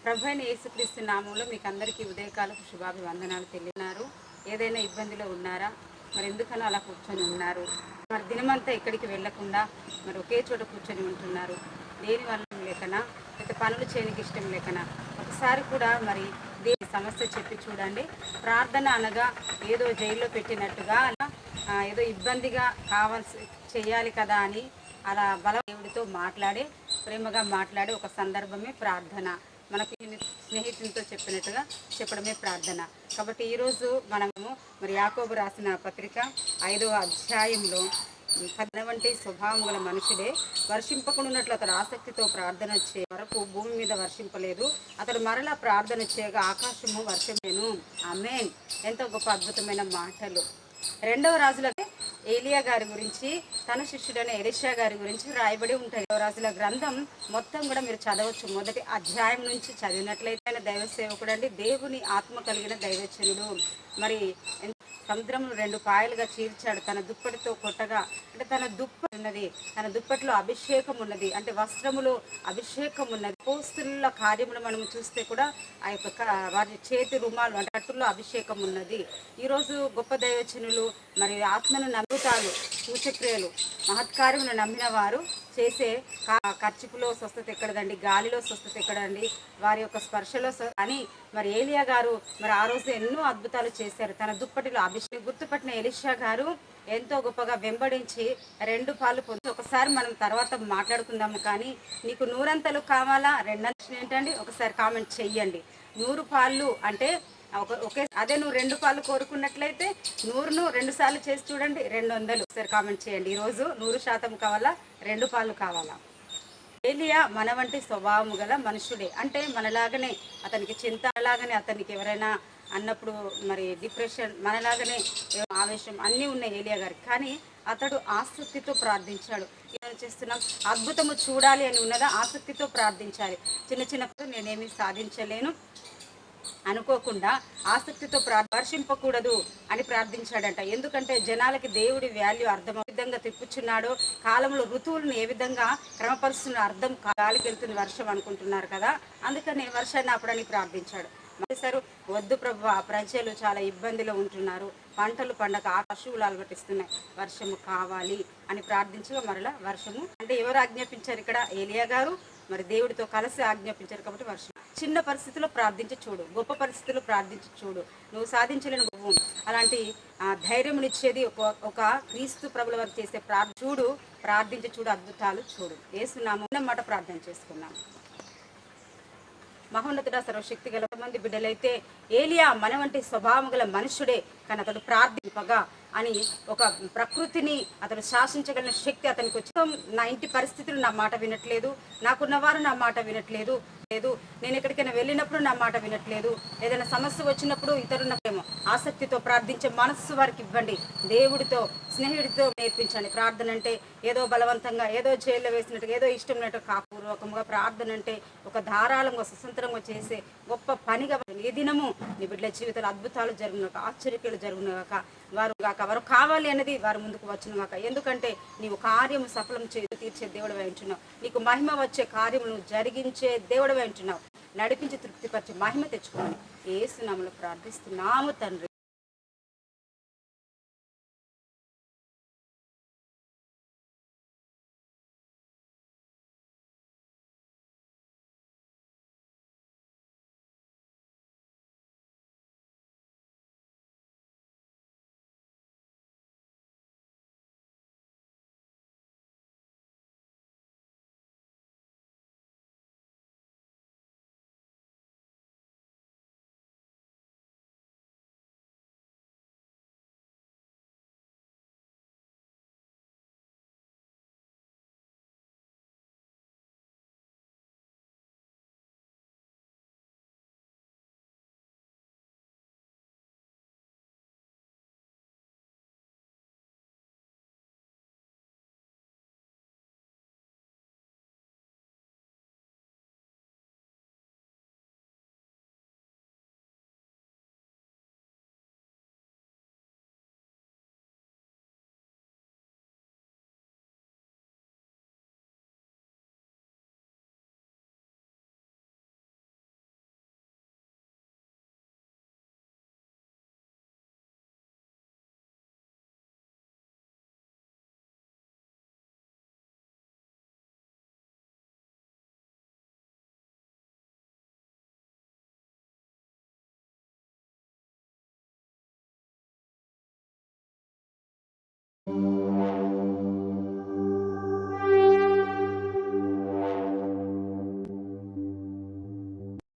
ప్రభువైన యేసుక్రీస్తు నామంలో మీకు అందరికీ ఉదయకాలపు శుభాభివందనాలు తెలియనారు. ఏదైనా ఇబ్బందిలో ఉన్నారా? మరి ఎందుకనో అలా కూర్చొని ఉన్నారు? మరి దినమంతా ఎక్కడికి వెళ్లకుండా మరి ఒకే చోట కూర్చొని ఉంటున్నారు. దేని వల్ల లేకనా, లేకపోతే పనులు చేయడానికి ఇష్టం లేకనా? ఒకసారి కూడా మరి దేవుని సమస్య చెప్పి చూడండి. ప్రార్థన అనగా ఏదో జైల్లో పెట్టినట్టుగా ఏదో ఇబ్బందిగా కావాల్సి చేయాలి కదా అని అలా దేవుడితో మాట్లాడి ప్రేమగా మాట్లాడే ఒక సందర్భమే ప్రార్థన. మనకి స్నేహితులతో చెప్పినట్టుగా చెప్పడమే ప్రార్థన. కాబట్టి ఈరోజు మనము మరి యాకోబు రాసిన పత్రిక 5వ అధ్యాయంలో వంటి స్వభావం గల మనుషుడే వర్షింపకుండాన్నట్లు అతడు ఆసక్తితో ప్రార్థన చే వరకు భూమి మీద వర్షింపలేదు. అతడు మరలా ప్రార్థన చేయగా ఆకాశము వర్షమేను. ఆమేన్. ఎంతో గొప్ప అద్భుతమైన మాటలు. 2వ రాజుల ఏలియా గారి గురించి, తన శిష్యుడైన ఎలీషా గారి గురించి రాయబడి ఉంటాయి. 2వ రాజుల గ్రంథం మొత్తం కూడా మీరు చదవచ్చు. మొదటి అధ్యాయం నుంచి చదివినట్లయితే దైవ సేవకుడు అండి, దేవుని ఆత్మ కలిగిన దైవచనుడు. మరి సముద్రమును 2 పాయలుగా చీల్చాడు. తన దుప్పటితో కొట్టగా, అంటే తన దుప్పటి ఉన్నది, తన దుప్పటిలో అభిషేకం ఉన్నది, అంటే వస్త్రములో అభిషేకం ఉన్నది. అపోస్తలుల కార్యములు మనం చూస్తే కూడా ఆ యొక్క వారి చేతి రుమాలు అంటే కట్టుల్లో అభిషేకం ఉన్నది. ఈరోజు గొప్ప దైవచనులు మరి ఆత్మను నమ్ముతారు, సూచక్రియలు మహత్కార్యమును నమ్మిన వారు చేసే ఖర్చులో స్వస్థత ఎక్కడదండి, గాలిలో స్వస్థత ఎక్కడండి, వారి యొక్క స్పర్శలో అని మరి ఏలియా గారు మరి ఆ రోజు ఎన్నో అద్భుతాలు చేశారు. తన దుప్పటిలో అభిషేకం గుర్తుపట్టిన ఎలీషా గారు ఎంతో గొప్పగా వెంబడించి 2 పాలు పొంది, ఒకసారి మనం తర్వాత మాట్లాడుకుందాము. కానీ నీకు 100 కావాలా, 2 ఏంటండి? ఒకసారి కామెంట్ చెయ్యండి. 100 పాలు అంటే ఒకే అదే నువ్వు 2 పాలు కోరుకున్నట్లయితే 100ను 2 సార్లు చేసి చూడండి, 200. ఒకసారి కామెంట్ చేయండి. ఈరోజు 100% కావాలా, 2 పాలు కావాలా? ఏలియా మన వంటి స్వభావము గల మనుషుడే. అంటే మనలాగనే అతనికి చింత, అలాగనే అతనికి ఎవరైనా అన్నప్పుడు మరి డిప్రెషన్, మనలాగనే ఆవేశం అన్నీ ఉన్నాయి ఏలియా గారికి. కానీ అతడు ఆసక్తితో ప్రార్థించాడు. ఏం చేస్తున్నాం? అద్భుతము చూడాలి అని ఉన్నదా? ఆసక్తితో ప్రార్థించాలి. చిన్న చిన్న నేనేమీ సాధించలేను అనుకోకుండా ఆసక్తితో వర్షింపకూడదు అని ప్రార్థించాడంట. ఎందుకంటే జనాలకి దేవుడి వాల్యూ అర్థం ఏ విధంగా తిప్పుచున్నాడో, కాలంలో ఋతువులను ఏ విధంగా క్రమపరుస్తున్న అర్థం గాలికి వెళ్తుంది వర్షం అనుకుంటున్నారు కదా, అందుకని వర్షాన్ని ఆపడానికి ప్రార్థించాడు. సరే వద్దు ప్రభు, ఆ ప్రజలు చాలా ఇబ్బందిలో ఉంటున్నారు, పంటలు పండక పశువులు అలవటిస్తున్నాయి, వర్షము కావాలి అని ప్రార్థించగా మరలా వర్షము, అంటే ఎవరు ఆజ్ఞాపించారు ఇక్కడ? ఏలియా గారు మరి దేవుడితో కలిసి ఆజ్ఞాపించారు. కాబట్టి వర్షం. చిన్న పరిస్థితిలో ప్రార్థించి చూడు, గొప్ప పరిస్థితుల్లో ప్రార్థించి చూడు, నువ్వు సాధించలేని గొప్ప అలాంటి ధైర్యమునిచ్చేది ఒక క్రీస్తు ప్రభుల వారు చేసే చూడు, ప్రార్థించి చూడు, అద్భుతాలు చూడు. యేసునామమున మాట ప్రార్థన చేసుకున్నాం. మహోన్నతుడ, సర్వశక్తి గల మంది బిడ్డలైతే ఏలియా మన వంటి స్వభావం గల మనుషుడే, కానీ అతడు ప్రార్థింపగా అని ఒక ప్రకృతిని అతడు శాసించగలిగిన శక్తి అతనికి వచ్చి నా ఇంటి పరిస్థితులు నా మాట వినట్లేదు, నాకున్నవారు నా మాట వినట్లేదు, నేను ఎక్కడికైనా వెళ్ళినప్పుడు నా మాట వినట్లేదు, ఏదైనా సమస్య వచ్చినప్పుడు ఇతరులకేమో ఆసక్తితో ప్రార్థించే మనస్సు వారికి ఇవ్వండి. దేవుడితో స్నేహితుడితో నేర్పించండి. ప్రార్థన అంటే ఏదో బలవంతంగా, ఏదో జైల్లో వేసినట్టుగా, ఏదో ఇష్టం ఉన్నట్టు కాపూర్వకంగా ప్రార్థన అంటే ఒక ధారాళంగా స్వతంత్రంగా చేసే గొప్ప పనిగా ఈ దినము నీ బిడ్డల జీవితంలో అద్భుతాలు జరుగునుగాక, ఆశ్చర్యలు జరుగునుగాక, వారు కావాలి అనేది వారు ముందుకు వచ్చునుగాక. ఎందుకంటే నీవు కార్యము సఫలం తీర్చే దేవుడు ఉంటున్నావు, నీకు మహిమ వచ్చే కార్యమును జరిగించే దేవుడు ఉంటున్నావు, నడిపించి తృప్తిపరిచి మహిమ తెచ్చుకోమని యేసు నామములో ప్రార్థిస్తున్నాము తండ్రి.